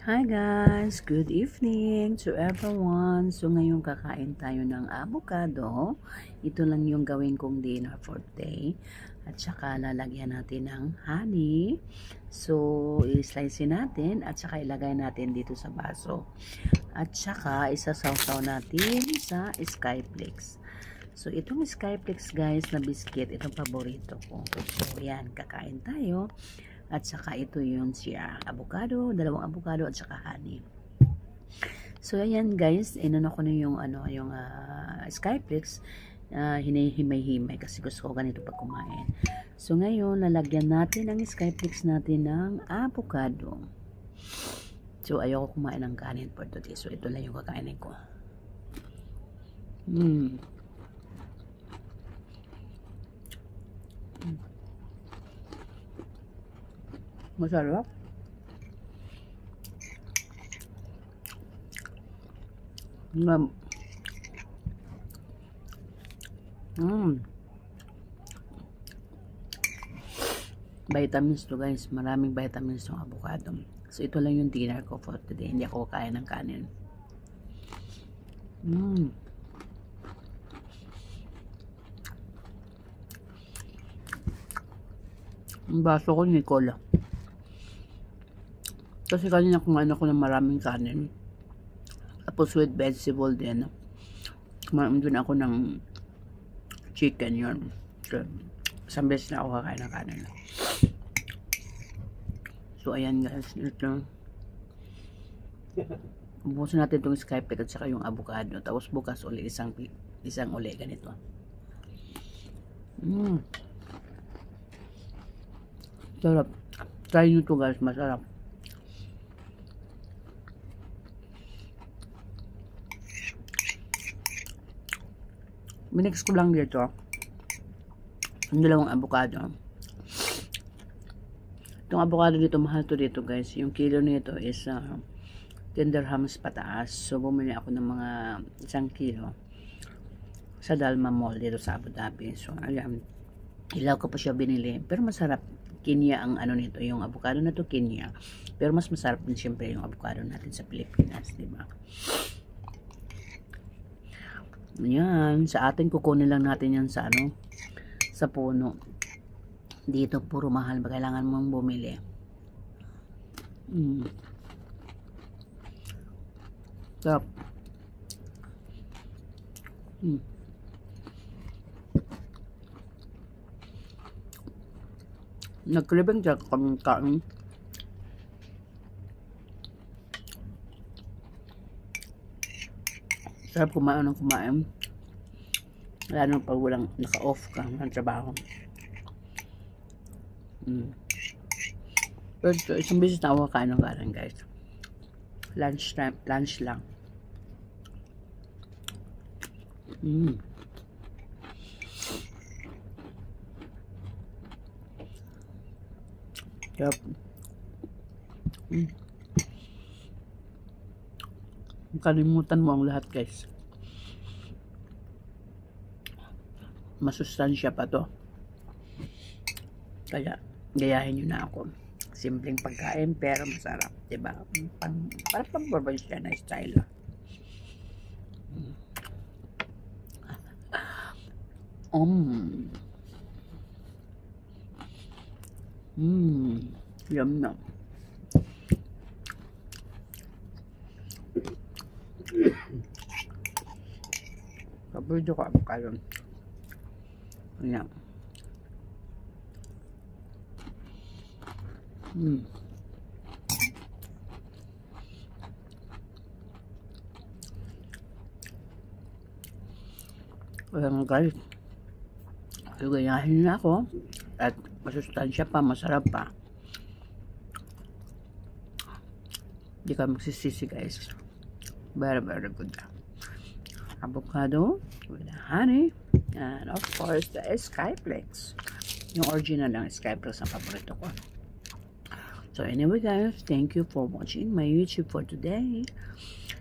Hi guys! Good evening to everyone! So ngayon kakain tayo ng avocado. Ito lang yung gawin kong dinner for today. At saka lalagyan natin ng honey. So i-slice natin at saka ilagay natin dito sa baso. At saka isasawsaw natin sa Skyflakes. So itong Skyflakes guys na biscuit, itong paborito ko. So yan, kakain tayo. At saka ito yun siya, avocado, dalawang avocado at saka honey. So ayan guys, inano ko na yung Skyflakes, hinihimay-himay kasi gusto ko ganito pag kumain. So ngayon, lalagyan natin ang Skyflakes natin ng avocado. So ayoko kumain ng kanin for today. So ito lang yung kakainin ko. Masarap. Vitamins to guys. Maraming vitamins yung avocado. So ito lang yung dinner ko for today. Hindi ako kakain ng kanin. Ang baso ko ni cola. Kasi kanina kumain ako ng maraming kanin. Tapos with vegetable din. Kumain din ako ng chicken yun. So, isang beses na ako kakain ng kanin. So ayan guys. Ito. Ubusin natin itong Skyflakes at saka yung avocado. Tapos bukas uli isang uli ganito. Sarap. Try nyo to guys. Masarap. Minix ko lang dito ang dalawang avocado. Itong avocado dito, mahal to dito guys. Yung kilo nito is 10 dirhams pataas. So bumili ako ng mga 1 kilo sa Dalma Mall dito sa Abu Dhabi. So ayan, ilaw ko pa siya binili. Pero masarap. Kenya ang ano nito, yung avocado na to Kenya. Pero mas masarap din siyempre yung avocado natin sa Pilipinas, di ba? Yan, sa atin kukunin lang natin yan sa ano, sa puno. Dito puro mahal, ba kailangan mong bumili. Sarap. Nagkribeng siya kaming kain. Sarap kumain ng kumain. Lalo pag walang naka-off ka ng trabaho. Pero isang beses na ako kakain ng kanin guys. Lunch time, lunch lang. Yup. Kalimutan mo ang lahat guys. Masustansya pa to. Kaya gayahin nyo na ako. Simpleng pagkain pero masarap, diba? Parang pang-provincial na style. Yum na. Paborito ko avocado. Ayan. Ayan guys. Gayahin na ako. At masustansya pa, masarap pa. Hindi ka magsisisi guys. Very good. Avocado with honey. And of course, the Skyflakes. Yung original lang Skyflakes ang paborito ko. So anyway guys, thank you for watching my YouTube for today.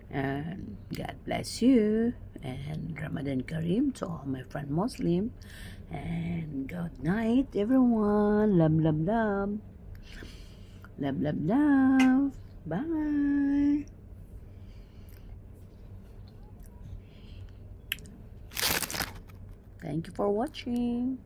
And God bless you. And Ramadan Kareem to all my friend Muslim. And good night everyone. Love. Love. Bye. Thank you for watching.